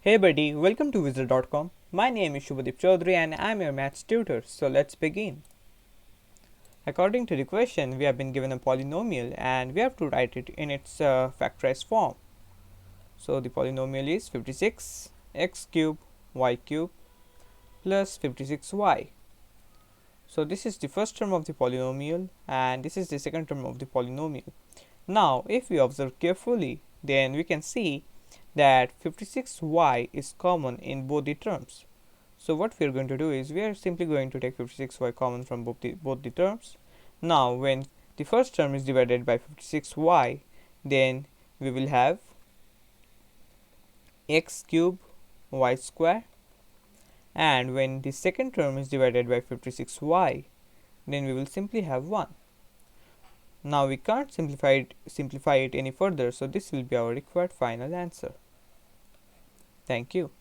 Hey buddy, welcome to Wizard.com. My name is Shubhadeep Chaudhary and I'm your maths tutor. So let's begin. According to the question, we have been given a polynomial and we have to write it in its factorized form. So the polynomial is 56 x cube y cube plus 56y. So this is the first term of the polynomial and this is the second term of the polynomial. Now if we observe carefully, then we can see that 56y is common in both the terms. So what we are going to do is we are simply going to take 56y common from both the terms. Now when the first term is divided by 56y, then we will have x cube y square, and when the second term is divided by 56y, then we will simply have 1. Now we can't simplify it any further, so this will be our required final answer. Thank you.